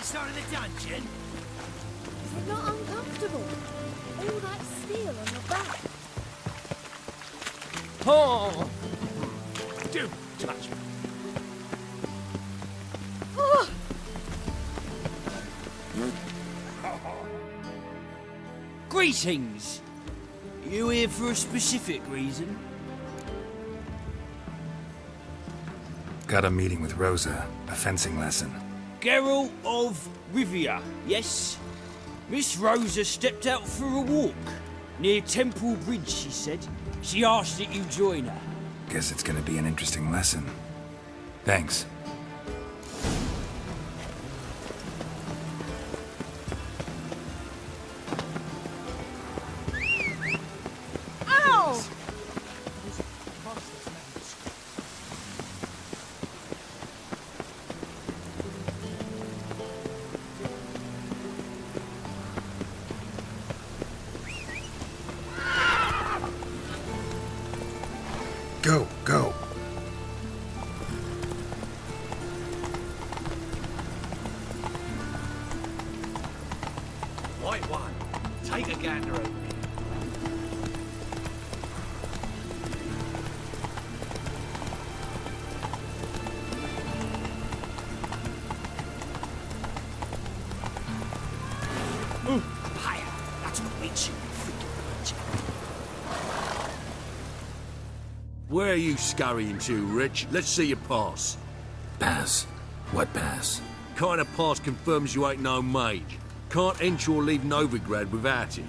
inside of the dungeon? Is it not uncomfortable? All that steel on your back. Oh! Don't touch me. Oh! Greetings! You here for a specific reason? Got a meeting with Rosa, a fencing lesson. Geralt of Rivia, yes? Miss Rosa stepped out for a walk. Near Temple Bridge, she said. She asked that you join her. Guess it's gonna be an interesting lesson. Thanks. Ow! Go, go. White one, take a gander over here. Higher. That's what makes you freaking Where are you scurrying to, Rich? Let's see your pass. Pass. What pass? Kind of pass confirms you ain't no mage. Can't enter or leave Novigrad without it.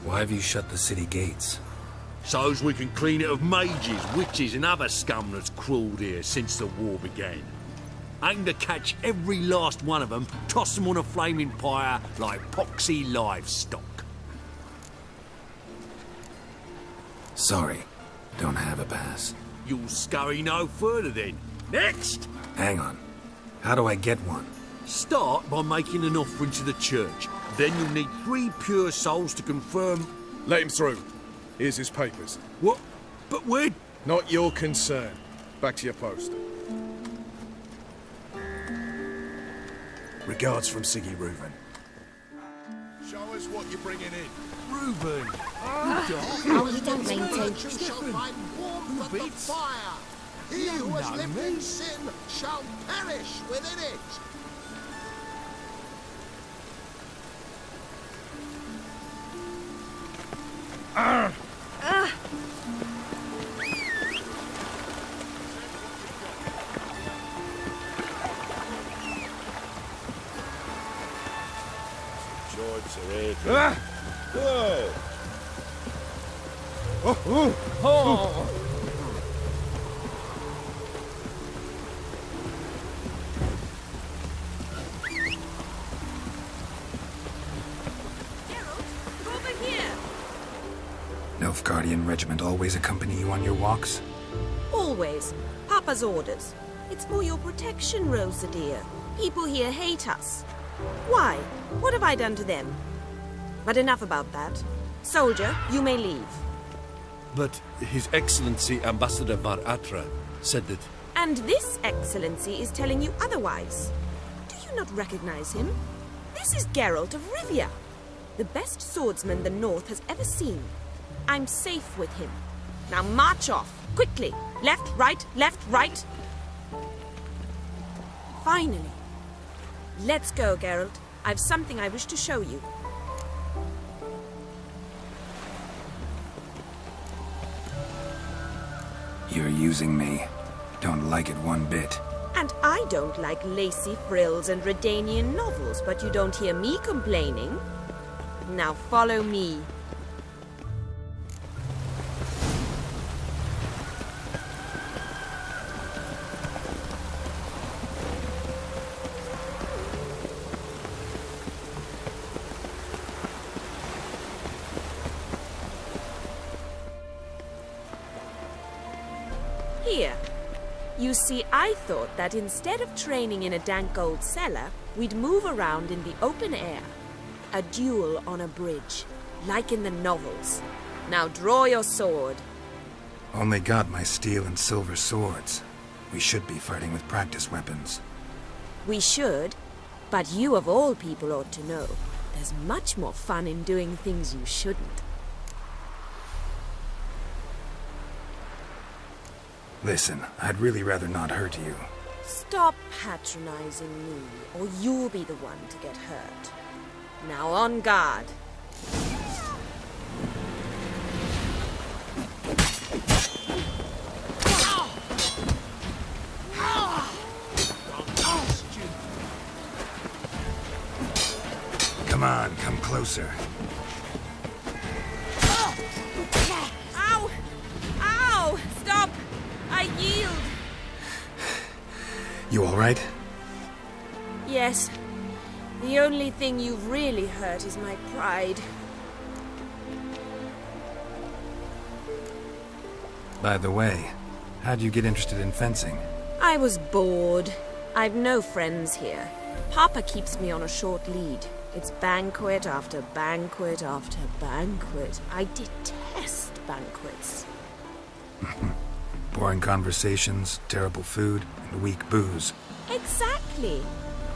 Why have you shut the city gates? So's we can clean it of mages, witches and other scum that's crawled here since the war began. Aim to catch every last one of them, toss them on a flaming pyre like poxy livestock. Sorry, don't have a pass. You'll scurry no further then. Next! Hang on. How do I get one? Start by making an offering to the church. Then you'll need 3 pure souls to confirm... Let him through. Here's his papers. What? But where... Not your concern. Back to your post. Regards from Siggy Reuven. Show us what you're bringing in. Reuben! Oh, you don't mean to. You shall find warmth at the fire. He who has lived in sin shall perish within it. George Serrato. Good. Oh! Over here! Nilfgaardian regiment always accompany you on your walks? Always. Papa's orders. It's for your protection, Rosa dear. People here hate us. Why? What have I done to them? But enough about that. Soldier, you may leave. But His Excellency Ambassador Var Atra said that... And this excellency is telling you otherwise. Do you not recognize him? This is Geralt of Rivia, the best swordsman the North has ever seen. I'm safe with him. Now march off, quickly. Left, right, left, right. Finally. Let's go, Geralt. I've something I wish to show you. You're using me. Don't like it one bit. And I don't like lacy frills and Redanian novels, but you don't hear me complaining. Now follow me. Here. You see, I thought that instead of training in a dank old cellar, we'd move around in the open air. A duel on a bridge, like in the novels. Now draw your sword. Only got my steel and silver swords. We should be fighting with practice weapons. We should, but you of all people ought to know. There's much more fun in doing things you shouldn't. Listen, I'd really rather not hurt you. Stop patronizing me, or you'll be the one to get hurt. Now on guard. Come on, come closer. Ow! Ow! Stop! I yield! You all right? Yes. The only thing you've really hurt is my pride. By the way, how'd you get interested in fencing? I was bored. I've no friends here. Papa keeps me on a short lead. It's banquet after banquet after banquet. I detest banquets. Boring conversations, terrible food, and weak booze. Exactly.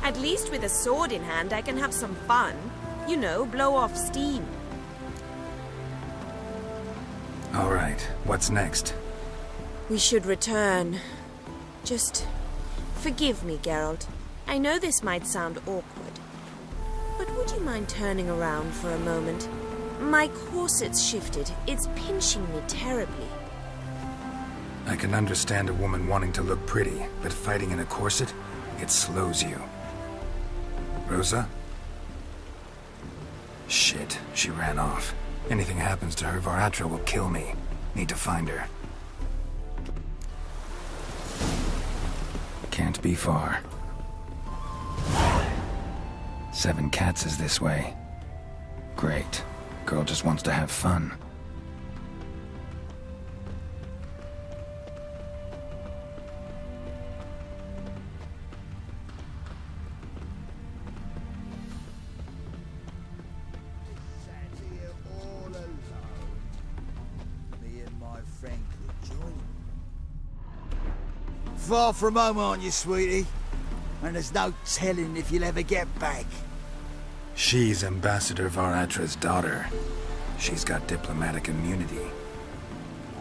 At least with a sword in hand, I can have some fun. You know, blow off steam. All right, what's next? We should return. Just forgive me, Geralt. I know this might sound awkward, but would you mind turning around for a moment? My corset's shifted. It's pinching me terribly. I can understand a woman wanting to look pretty, but fighting in a corset, it slows you. Rosa? Shit, she ran off. Anything happens to her, Varatra will kill me. Need to find her. Can't be far. 7 Cats is this way. Great. Girl just wants to have fun. Sat here all alone. Me and my friend could join him. Far from home, aren't you, sweetie? And there's no telling if you'll ever get back. She's Ambassador Varatra's daughter. She's got diplomatic immunity.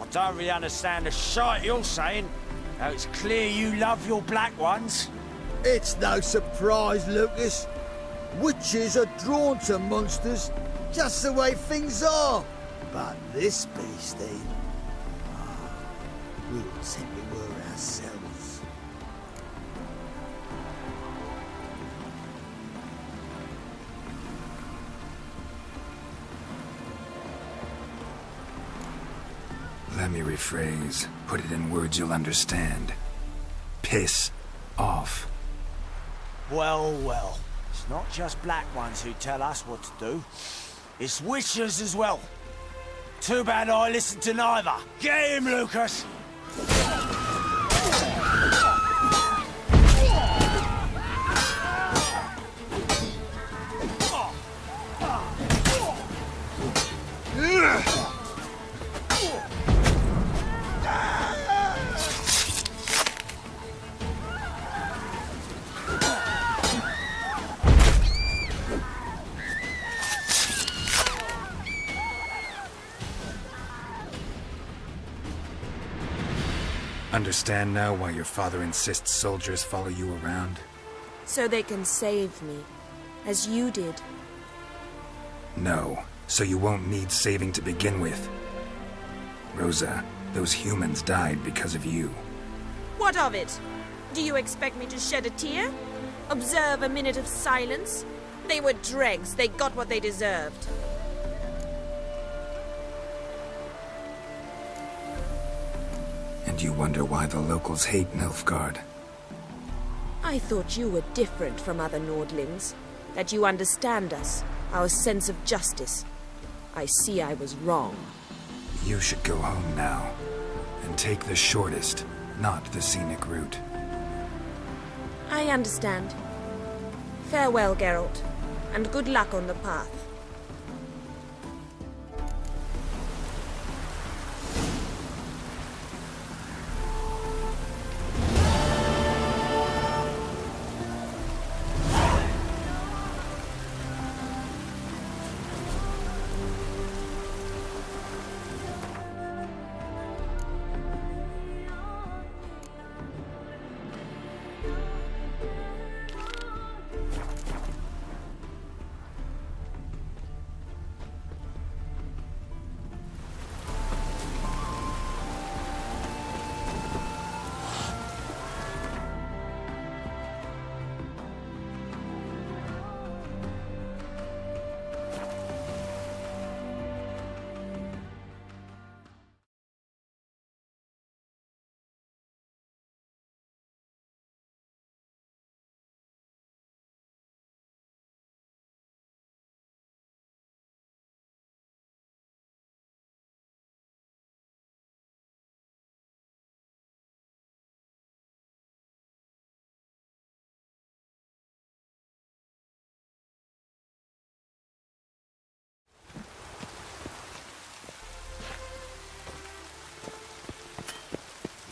I don't really understand the shite you're saying. Now it's clear you love your black ones. It's no surprise, Lucas. Witches are drawn to monsters, just the way things are. But this beastie, we would simply were ourselves. Let me rephrase. Put it in words you'll understand. Piss off. Well, well. It's not just black ones who tell us what to do. It's witches as well. Too bad I listened to neither. Get him, Lucas! Understand now why your father insists soldiers follow you around? So they can save me, as you did. No, so you won't need saving to begin with. Rosa, those humans died because of you. What of it? Do you expect me to shed a tear? Observe a minute of silence? They were dregs. They got what they deserved. And you wonder why the locals hate Nilfgaard. I thought you were different from other Nordlings. That you understand us, our sense of justice. I see I was wrong. You should go home now. And take the shortest, not the scenic route. I understand. Farewell, Geralt, and good luck on the path.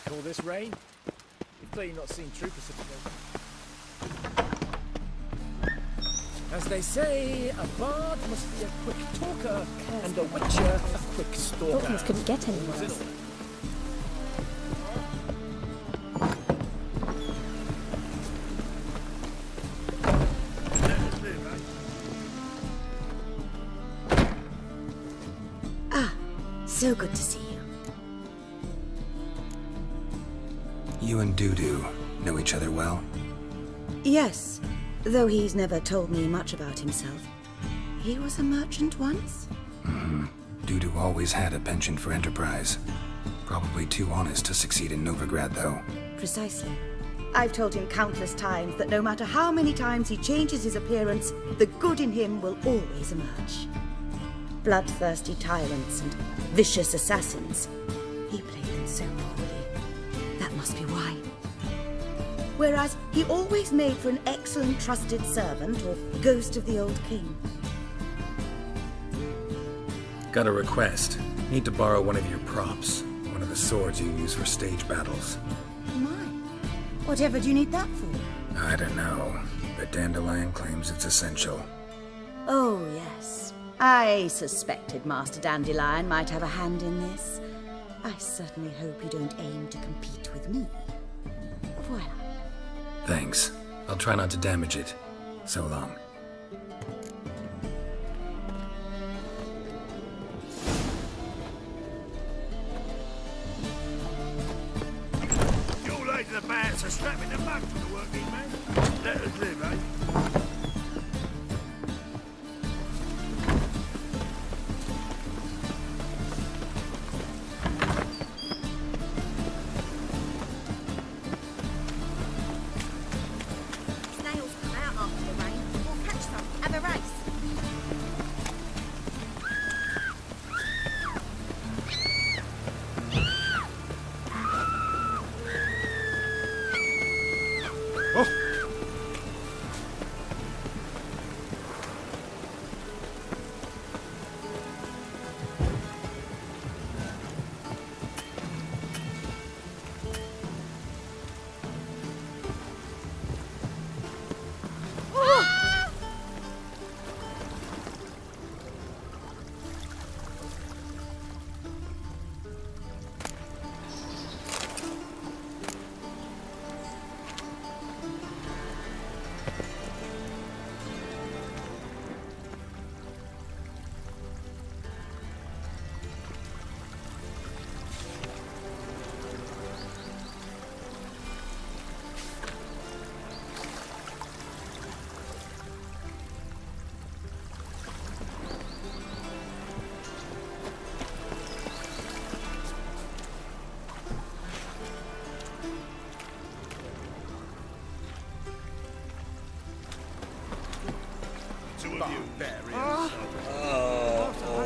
Call this rain? You've clearly not seen troopers of the As they say, a bard must be a quick talker, and a witcher a quick stalker. Thought things couldn't get any worse. So good to see you. You and Dudu know each other well? Yes, though he's never told me much about himself. He was a merchant once? Dudu always had a penchant for enterprise. Probably too honest to succeed in Novigrad, though. Precisely. I've told him countless times that no matter how many times he changes his appearance, the good in him will always emerge. Bloodthirsty tyrants and vicious assassins. He played them so poorly. That must be why. Whereas he always made for an excellent trusted servant or ghost of the old king. Got a request. Need to borrow one of your props. One of the swords you use for stage battles. My. Whatever do you need that for? I don't know, but Dandelion claims it's essential. Oh, yes. I suspected Master Dandelion might have a hand in this. I certainly hope you don't aim to compete with me. Voila. Thanks. I'll try not to damage it. So long. You laid the bands are strapping the mug to the working man. Let us live, eh? Snails come out after the rain. We'll catch some. Have a race.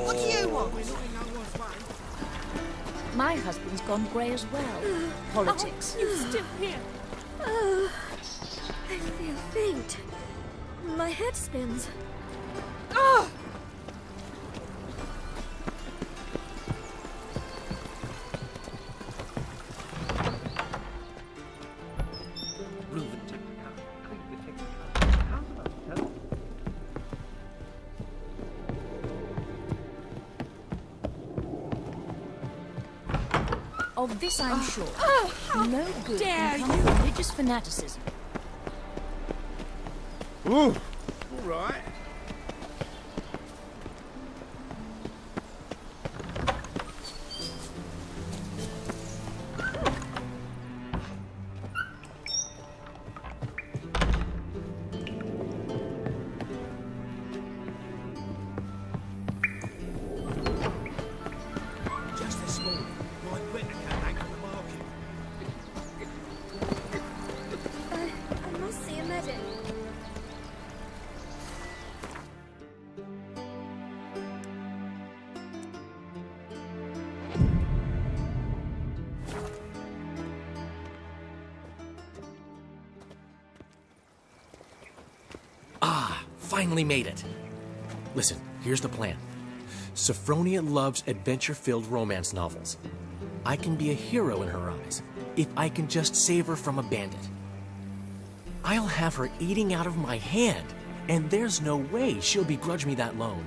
What do you want? My husband's gone grey as well. Politics. You still here? Oh, I feel faint. My head spins. Oh! Of this I'm sure. how no good dare can come from religious fanaticism. Ooh, all right. Just this morning, my winter came back on the market. I must see a medic. Finally made it. Listen, here's the plan. Sophronia loves adventure-filled romance novels. I can be a hero in her eyes if I can just save her from a bandit. I'll have her eating out of my hand, and there's no way she'll begrudge me that loan.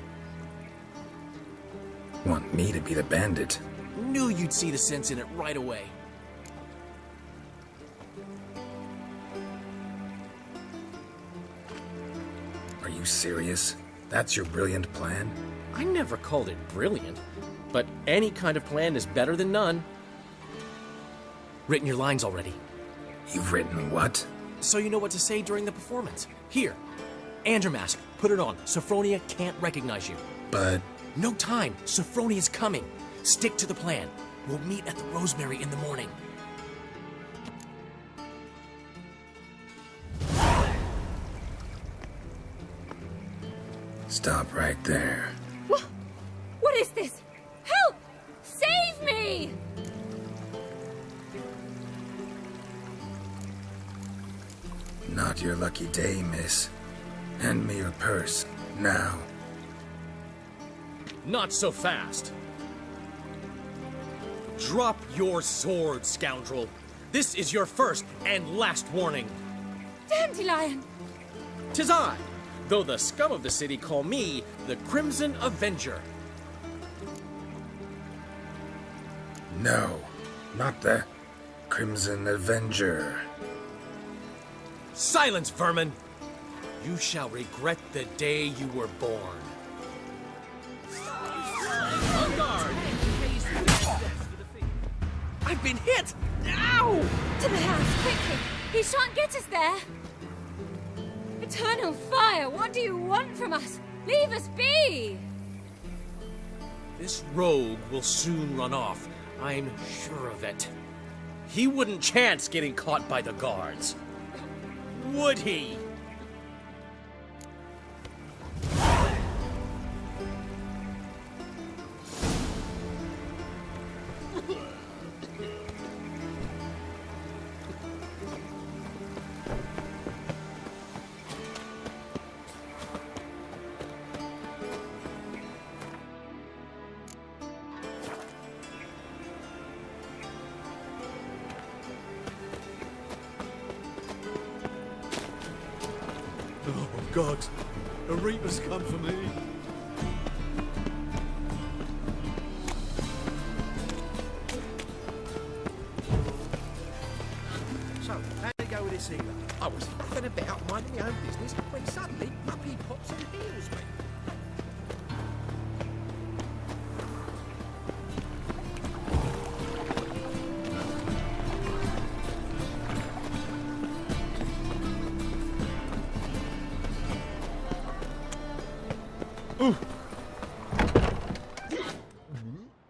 Want me to be the bandit? Knew you'd see the sense in it right away. Are you serious? That's your brilliant plan? I never called it brilliant, but any kind of plan is better than none. Written your lines already, You've written what? so you know what to say during the performance. Here, and your mask. Put it on. Sophronia can't recognize you. But... No time. Sophronia's coming. Stick to the plan. We'll meet at the Rosemary in the morning. Stop right there. What is this? Help! Save me! Not your lucky day, miss. Hand me your purse, now. Not so fast. Drop your sword, scoundrel. This is your first and last warning. Dandelion! 'Tis I, though the scum of the city call me the Crimson Avenger. No, not the Crimson Avenger. Silence, vermin! You shall regret the day you were born. On guard! I've been hit! Ow! To the house, quickly! He shan't get us there! Eternal fire, what do you want from us? Leave us be! This rogue will soon run off. I'm sure of it. He wouldn't chance getting caught by the guards. Would he? Oh, God. A Reaper's come for me. So, how'd it go with this healer? I was faffing about minding my own business when suddenly up he pops and heals me.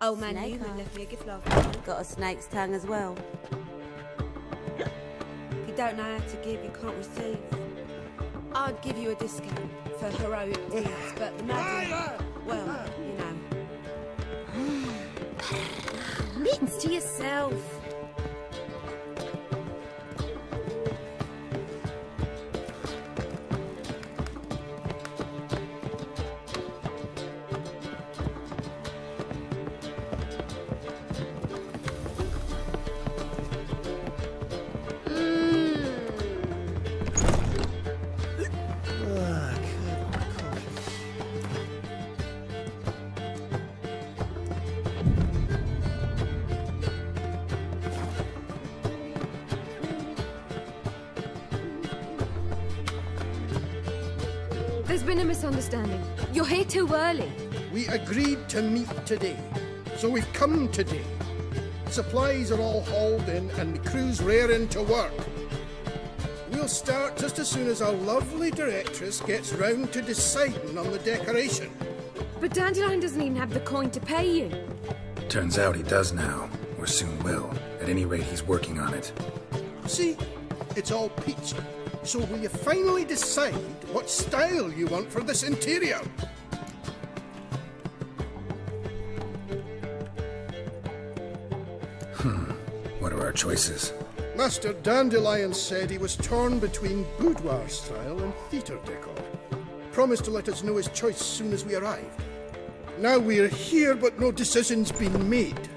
Old man Snake Newman eye. left me a gift last night. Got a snake's tongue as well. If you don't know how to give, you can't receive. I'd give you a discount for heroic deeds, but the madam, well, you know. Mittens to yourself. There's been a misunderstanding. You're here too early. We agreed to meet today, so we've come today. Supplies are all hauled in and the crew's raring to work. We'll start just as soon as our lovely directress gets round to deciding on the decoration. But Dandelion doesn't even have the coin to pay you. Turns out he does now, or soon will. At any rate, he's working on it. See, it's all peachy. So will you finally decide what style you want for this interior? What are our choices? Master Dandelion said he was torn between boudoir style and theatre decor. Promised to let us know his choice as soon as we arrived. Now we're here, but no decision's been made.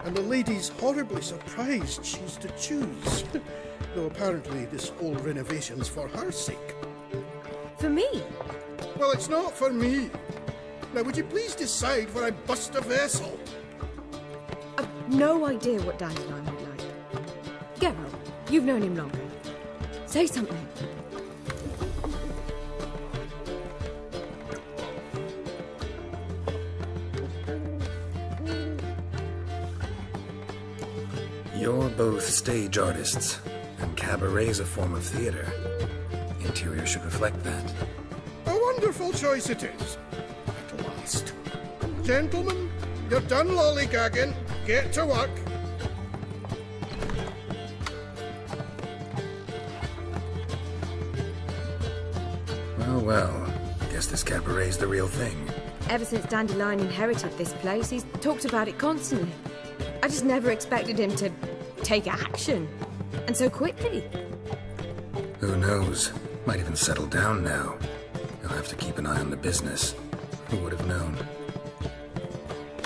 and the lady's horribly surprised she's to choose. Though apparently this whole renovation's for her sake. For me? Well, it's not for me. Now, would you please decide where I bust a vessel? I've no idea what Dandelion would like. Geralt, you've known him longer. Say something. You're both stage artists, and cabaret's a form of theater. Interior should reflect that. A wonderful choice it is. At last. Gentlemen, you're done lollygagging. Get to work. Well, guess this cabaret's the real thing. Ever since Dandelion inherited this place, he's talked about it constantly. I just never expected him to take action. And so quickly. Who knows? Might even settle down now. You'll have to keep an eye on the business. Who would have known?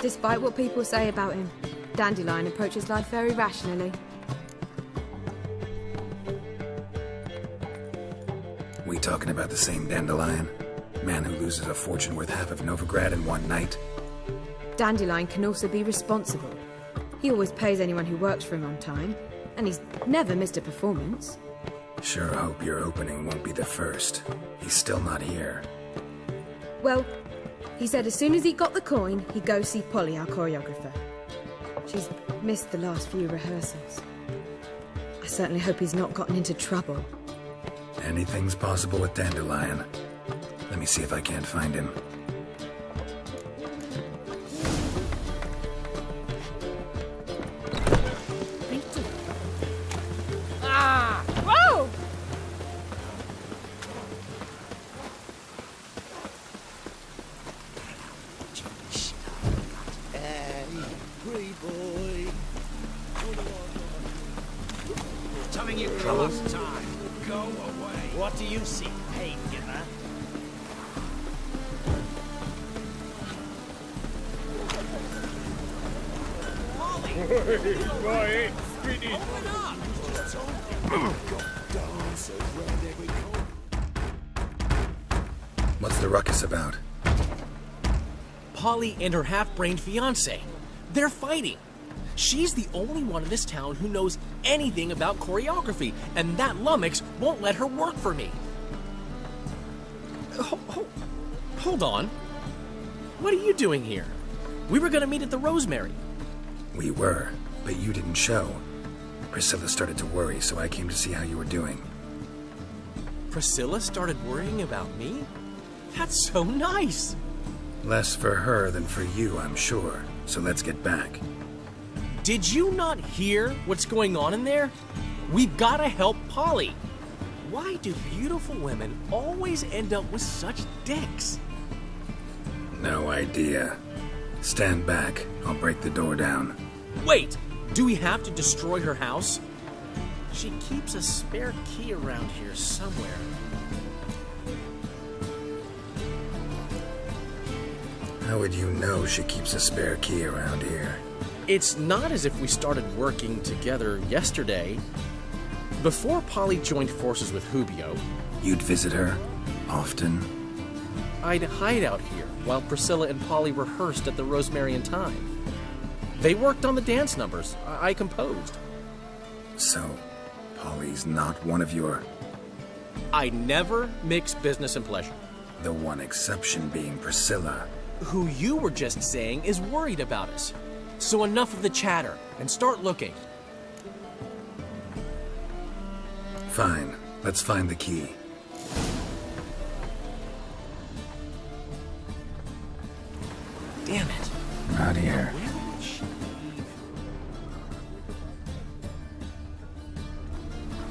Despite what people say about him, Dandelion approaches life very rationally. We talking about the same Dandelion? Man who loses a fortune worth half of Novigrad in one night? Dandelion can also be responsible. He always pays anyone who works for him on time, and he's never missed a performance. Sure hope your opening won't be the first. He's still not here. Well, he said as soon as he got the coin, he'd go see Polly, our choreographer. She's missed the last few rehearsals. I certainly hope he's not gotten into trouble. Anything's possible with Dandelion. Let me see if I can't find him. Ah! Whoa! Hey, pretty boy. Telling you last time. Go away. What do you see, pagan? What's the ruckus about? Polly and her half-brained fiancé. They're fighting. She's the only one in this town who knows anything about choreography, and that lummox won't let her work for me. Hold on. What are you doing here? We were gonna meet at the Rosemary. We were, but you didn't show. Priscilla started to worry, so I came to see how you were doing. Priscilla started worrying about me? That's so nice! Less for her than for you, I'm sure. So let's get back. Did you not hear what's going on in there? We've gotta help Polly. Why do beautiful women always end up with such dicks? No idea. Stand back. I'll break the door down. Wait! Do we have to destroy her house? She keeps a spare key around here somewhere. How would you know she keeps a spare key around here? It's not as if we started working together yesterday. Before Polly joined forces with Hubio, You'd visit her? Often? I'd hide out here while Priscilla and Polly rehearsed at the Rosemary and Thyme. They worked on the dance numbers. I composed. So, Polly's not one of your... I never mix business and pleasure. The one exception being Priscilla. Who you were just saying is worried about us. So enough of the chatter, and start looking. Fine. Let's find the key. Damn it. Not here. Where did she leave?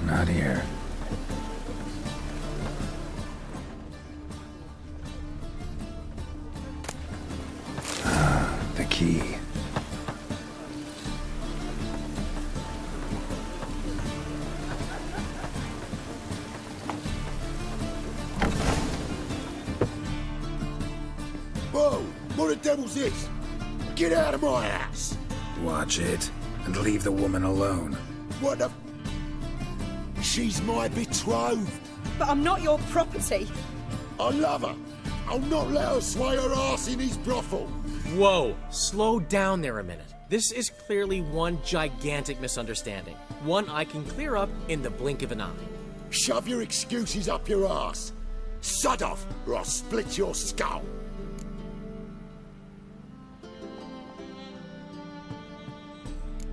Not here. The key. Whoa! What the devil's this? Get out of my house! Watch it, and leave the woman alone. What the... She's my betrothed. But I'm not your property. I love her. I'll not let her sway her ass in his brothel. Whoa, slow down there a minute. This is clearly one gigantic misunderstanding. One I can clear up in the blink of an eye. Shove your excuses up your ass. Sod off, or I'll split your skull.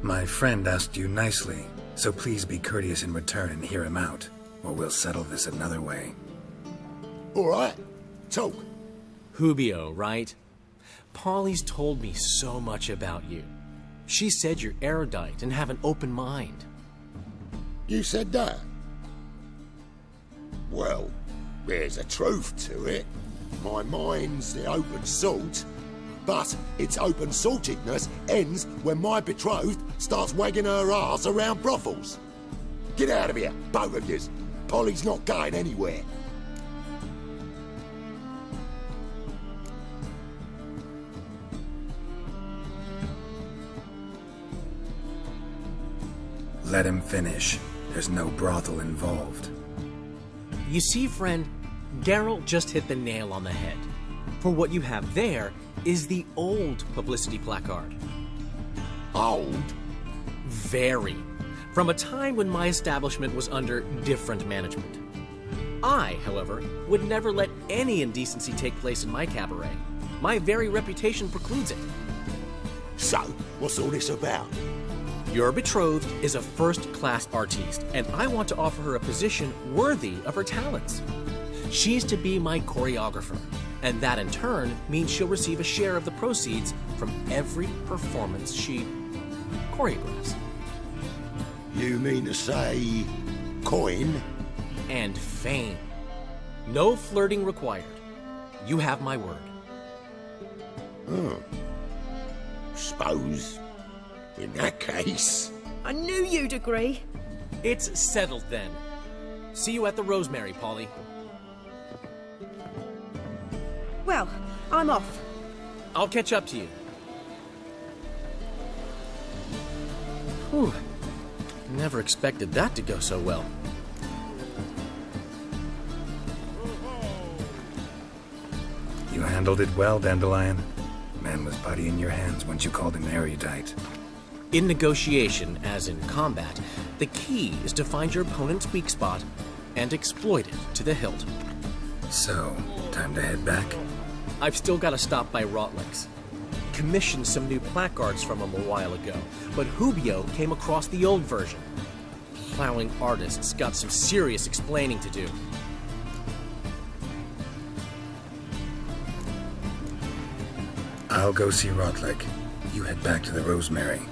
My friend asked you nicely, so please be courteous in return and hear him out, or we'll settle this another way. All right, talk. Hubio, right? Polly's told me so much about you. She said you're erudite and have an open mind. You said that? Well, there's a truth to it. My mind's the open salt, but its open saltedness ends when my betrothed starts wagging her ass around brothels. Get out of here, both of yous. Polly's not going anywhere. Let him finish. There's no brothel involved. You see, friend, Geralt just hit the nail on the head. For what you have there is the old publicity placard. Old? Very. From a time when my establishment was under different management. I, however, would never let any indecency take place in my cabaret. My very reputation precludes it. So, what's all this about? Your betrothed is a first-class artiste, and I want to offer her a position worthy of her talents. She's to be my choreographer, and that in turn means she'll receive a share of the proceeds from every performance she choreographs. You mean to say... coin? And fame. No flirting required. You have my word. Suppose... in that case... I knew you'd agree. It's settled then. See you at the Rosemary, Polly. Well, I'm off. I'll catch up to you. Whew. Never expected that to go so well. You handled it well, Dandelion. Man was putty in your hands once you called him erudite. In negotiation, as in combat, the key is to find your opponent's weak spot and exploit it to the hilt. So, time to head back? I've still got to stop by Rotlick's. Commissioned some new placards from him a while ago, but Hubio came across the old version. Plowing artists got some serious explaining to do. I'll go see Rotlick. You head back to the Rosemary.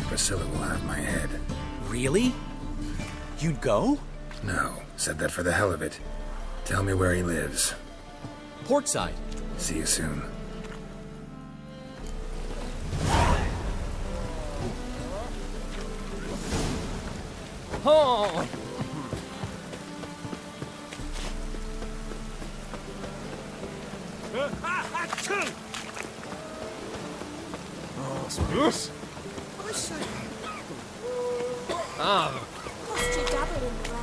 Priscilla will have my head. Really? You'd go? No, said that for the hell of it. Tell me where he lives. Portside. See you soon. Oh! Lost your double in the way.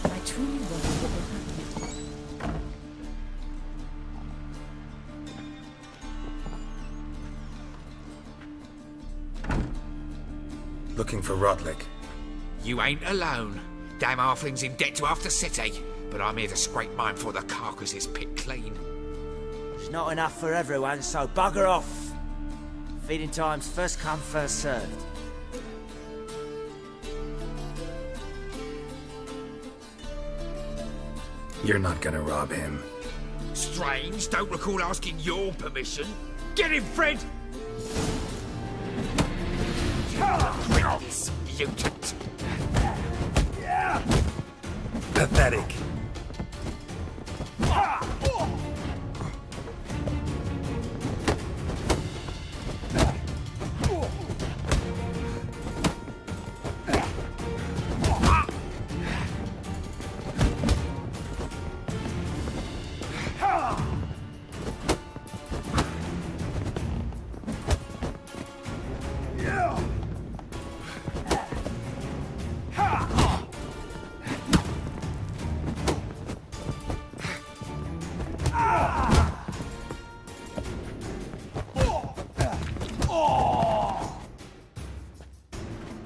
I truly wonder what will happen. Looking for Rotlick. You ain't alone. Damn halfling's in debt to half the city, but I'm here to scrape mine before the carcass is picked clean. There's not enough for everyone, so bugger off. Feeding time's first come, first served. You're not gonna rob him. It's strange. Don't recall asking your permission. Get him, Fred! Regret this, mutant. Pathetic.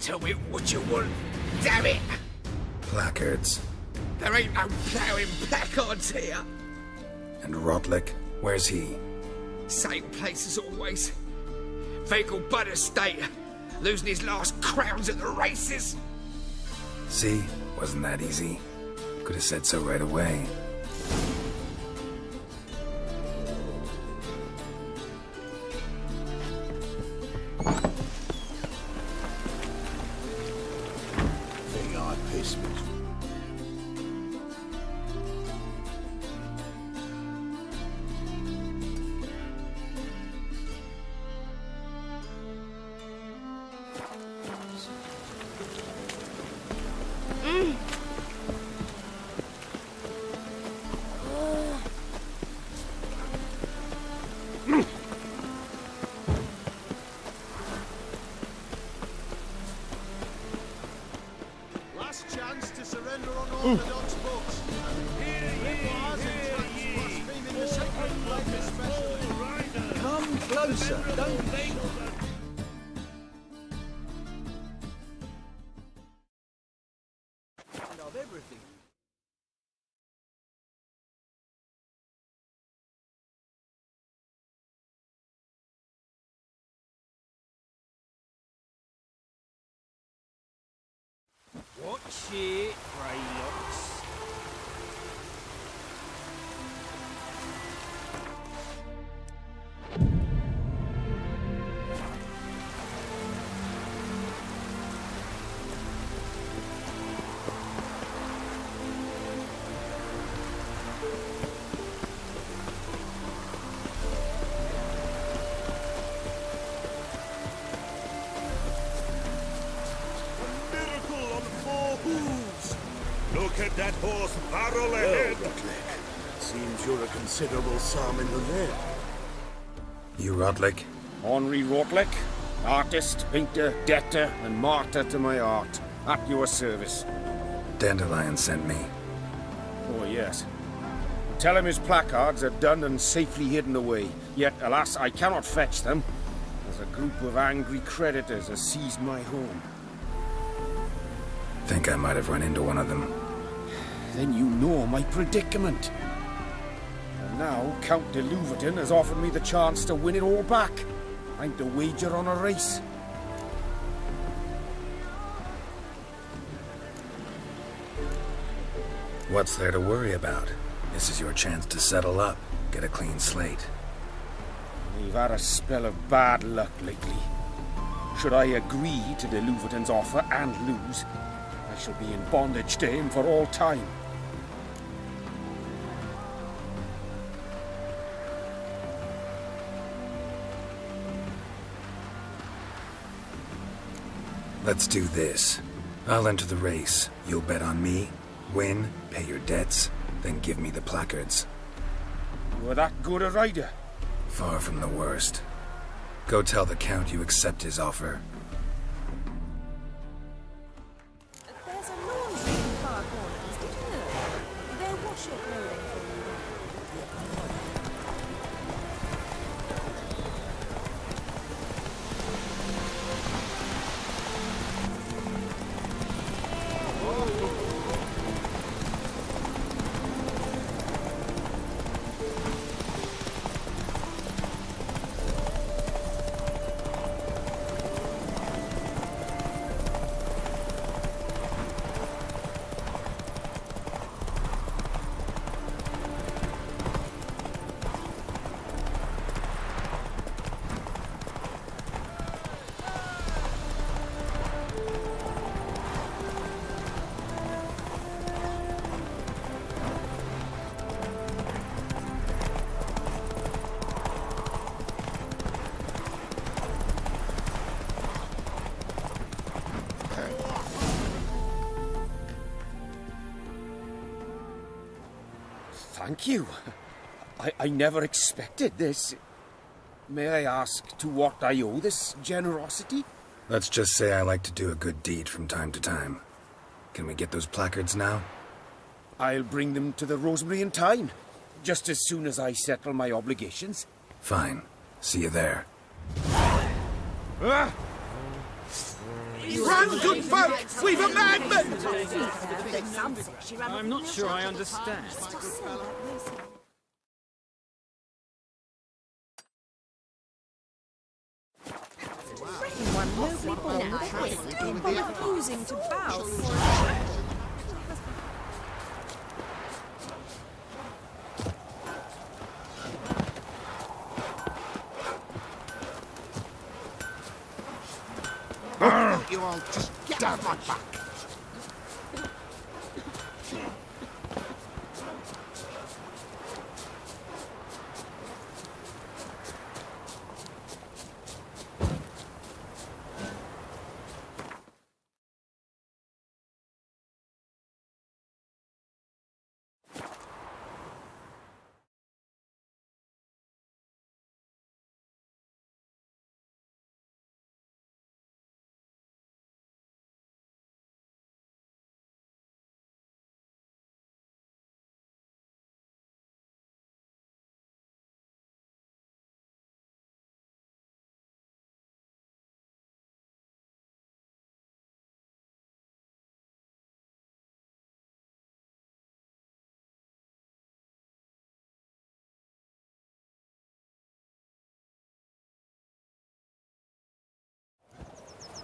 Tell me what you want, damn it! Placards. There ain't no ploughing placards here. And Rotlick, where's he? Same place as always. Vehicle bud estate. Losing his last crowns at the races. See? Wasn't that easy? Could have said so right away. Think I pissed me. Last chance to surrender on Orthodox books. Blaspheming the sacred flag especially. Come closer, don't be shy. Of everything. Watch it, Greylocks. Miracle on 4 hooves! Look at that horse barrel ahead! Seems you're a considerable sum in the lead. You Rotlick? Henri Rotlick, artist, painter, debtor, and martyr to my art. At your service. Dandelion sent me. Oh, yes. Tell him his placards are done and safely hidden away. Yet, alas, I cannot fetch them, as a group of angry creditors has seized my home. Think I might have run into one of them. Then you know my predicament. And now Count de Louverton has offered me the chance to win it all back. I'm to wager on a race. What's there to worry about? This is your chance to settle up, get a clean slate. We've had a spell of bad luck lately. Should I agree to de Louverton's offer and lose, I shall be in bondage to him for all time. Let's do this. I'll enter the race. You'll bet on me, win, pay your debts, then give me the placards. You are that good a rider? Far from the worst. Go tell the Count you accept his offer. There's a laundry in the far corners, did you know? They'll wash your clothing for you. Thank you. I never expected this. May I ask to what I owe this generosity? Let's just say I like to do a good deed from time to time. Can we get those placards now? I'll bring them to the Rosemary in time, just as soon as I settle my obligations. Fine. See you there. Run, good folk! We've a madman! I'm not sure I understand. One nobly born with a head, by refusing to bow. You all just get down my back.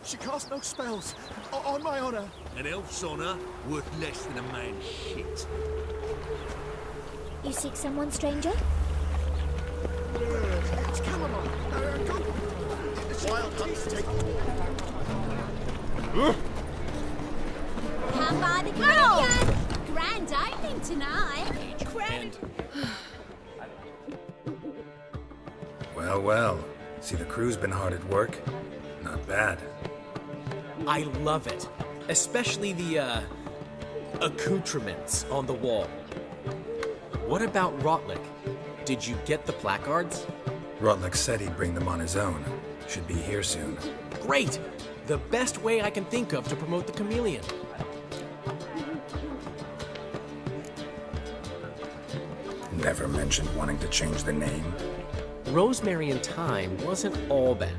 She casts no spells, on my honor. An elf's honor worth less than a man's shit. You seek someone, stranger? It's chamomile. Wild hunts take... Come by the Dandelion! Grand opening tonight. And Well, well. See, the crew's been hard at work. Not bad. I love it. Especially the, accoutrements on the wall. What about Rotlick? Did you get the placards? Rotlick said he'd bring them on his own. Should be here soon. Great! The best way I can think of to promote the chameleon. Never mentioned wanting to change the name. Rosemary in Time wasn't all bad,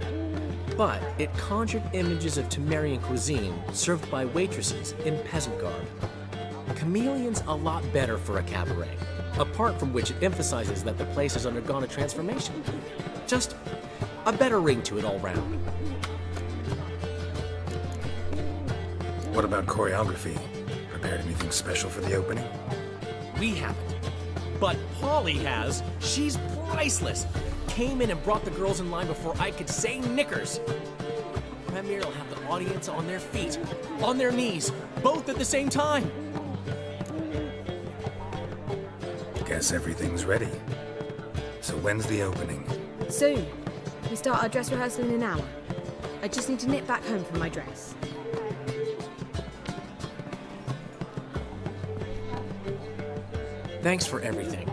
but it conjured images of Temerian cuisine served by waitresses in peasant garb. Chameleon's a lot better for a cabaret, apart from which it emphasizes that the place has undergone a transformation. Just a better ring to it all round. What about choreography? Prepared anything special for the opening? We haven't. But Polly has. She's priceless. Came in and brought the girls in line before I could say knickers. Premier will have the audience on their feet, on their knees, both at the same time. Guess everything's ready. So when's the opening? Soon. We start our dress rehearsal in an hour. I just need to nip back home for my dress. Thanks for everything.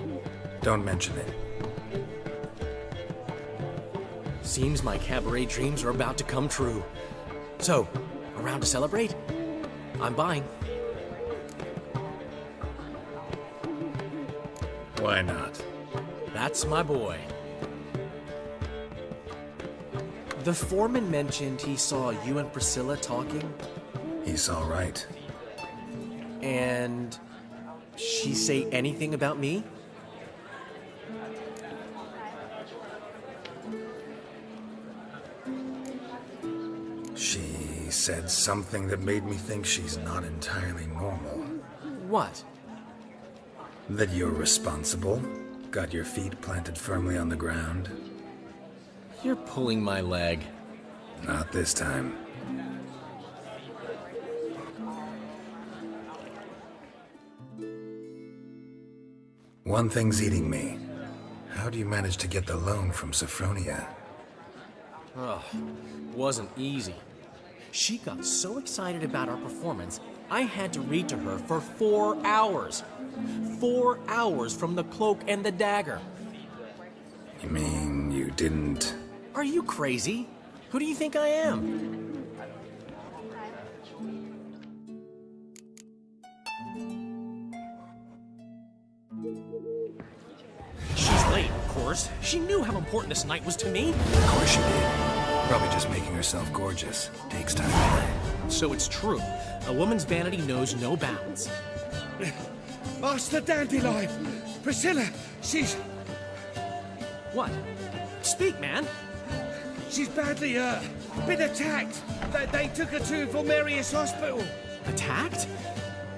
Don't mention it. Seems my cabaret dreams are about to come true. So, around to celebrate? I'm buying. Why not? That's my boy. The foreman mentioned he saw you and Priscilla talking. He's all right. And she say anything about me? She said something that made me think she's not entirely normal. What? That you're responsible, got your feet planted firmly on the ground. You're pulling my leg. Not this time. One thing's eating me. How do you manage to get the loan from Sophronia? Oh, wasn't easy. She got so excited about our performance, I had to read to her for 4 hours. 4 hours from the cloak and the dagger. You mean you didn't... Are you crazy? Who do you think I am? She's late, of course. She knew how important this night was to me. Of course she did. Probably just making herself gorgeous. Takes time. So it's true. A woman's vanity knows no bounds. Master Dandelion! Priscilla, she's... What? Speak, man. She's badly, been attacked. They took her to Vulmerius Hospital. Attacked?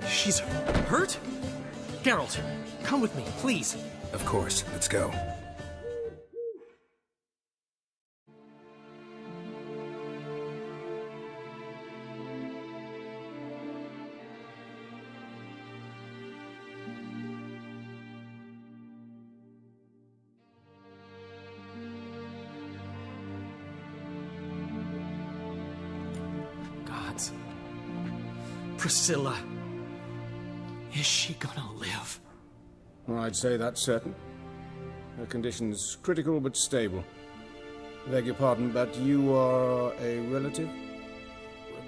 She's hurt? Geralt, come with me, please. Of course. Let's go. Gods. Priscilla. Is she gonna live? I'd say that's certain. Her condition's critical but stable. Beg your pardon, but you are a relative?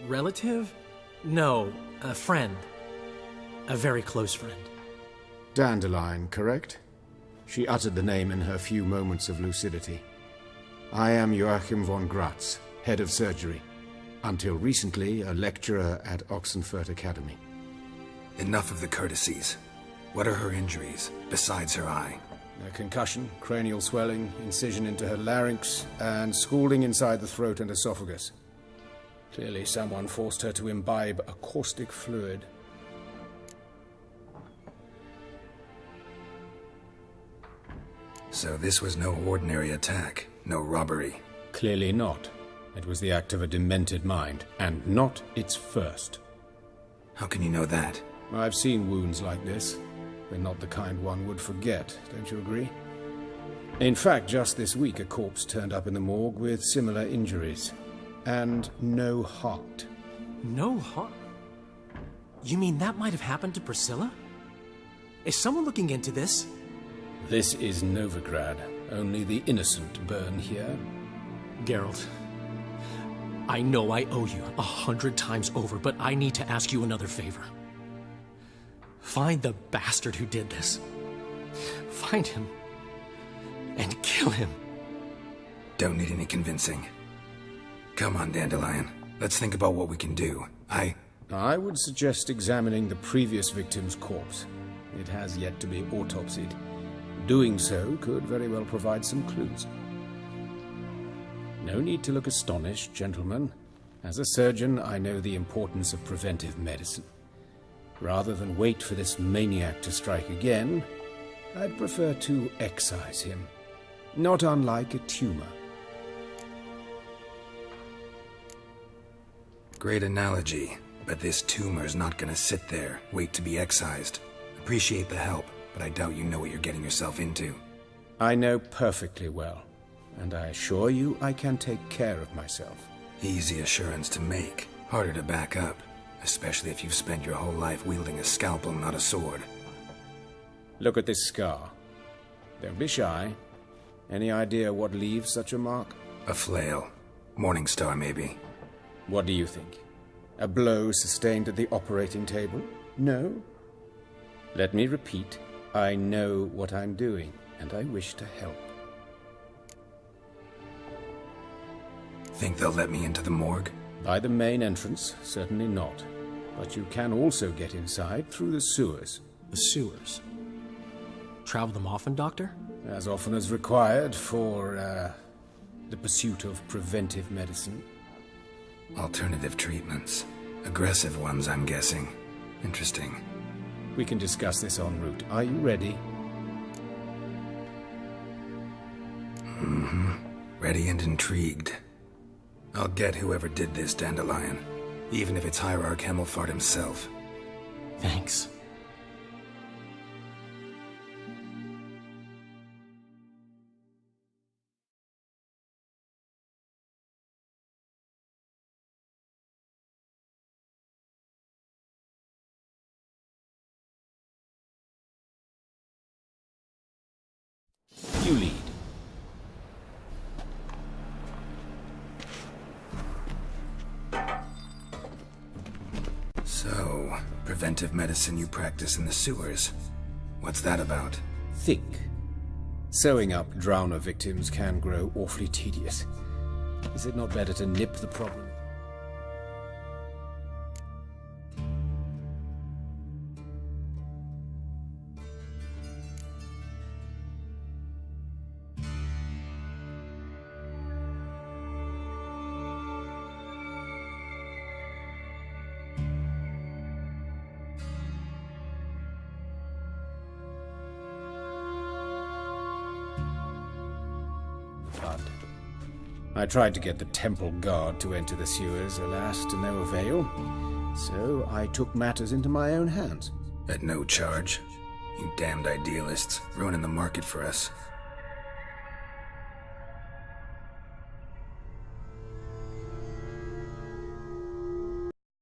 Relative? No, a friend. A very close friend. Dandelion, correct? She uttered the name in her few moments of lucidity. I am Joachim von Gratz, head of surgery. Until recently, a lecturer at Oxenfurt Academy. Enough of the courtesies. What are her injuries, besides her eye? A concussion, cranial swelling, incision into her larynx, and scalding inside the throat and esophagus. Clearly someone forced her to imbibe a caustic fluid. So this was no ordinary attack, no robbery. Clearly not. It was the act of a demented mind, and not its first. How can you know that? I've seen wounds like this. They're not the kind one would forget, don't you agree? In fact, just this week a corpse turned up in the morgue with similar injuries. And no heart. No heart? You mean that might have happened to Priscilla? Is someone looking into this? This is Novigrad. Only the innocent burn here. Geralt, I know I owe you 100 times over, but I need to ask you another favor. Find the bastard who did this. Find him. And kill him. Don't need any convincing. Come on, Dandelion. Let's think about what we can do. I would suggest examining the previous victim's corpse. It has yet to be autopsied. Doing so could very well provide some clues. No need to look astonished, gentlemen. As a surgeon, I know the importance of preventive medicine. Rather than wait for this maniac to strike again, I'd prefer to excise him. Not unlike a tumor. Great analogy, but this tumor's not gonna sit there, wait to be excised. Appreciate the help, but I doubt you know what you're getting yourself into. I know perfectly well, and I assure you I can take care of myself. Easy assurance to make, harder to back up. Especially if you've spent your whole life wielding a scalpel, not a sword. Look at this scar. Don't be shy. Any idea what leaves such a mark? A flail. Morningstar, maybe. What do you think? A blow sustained at the operating table? No? Let me repeat. I know what I'm doing, and I wish to help. Think they'll let me into the morgue? By the main entrance, certainly not. But you can also get inside through the sewers. The sewers? Travel them often, Doctor? As often as required for, the pursuit of preventive medicine. Alternative treatments. Aggressive ones, I'm guessing. Interesting. We can discuss this en route. Are you ready? Mm-hmm. Ready and intrigued. I'll get whoever did this, Dandelion. Even if it's Hierarch Hemmelfart himself. Thanks. You lead. So, preventive medicine you practice in the sewers. What's that about? Think. Sewing up drowner victims can grow awfully tedious. Is it not better to nip the problem? I tried to get the temple guard to enter the sewers, alas, to no avail. So I took matters into my own hands. At no charge. You damned idealists, ruining the market for us.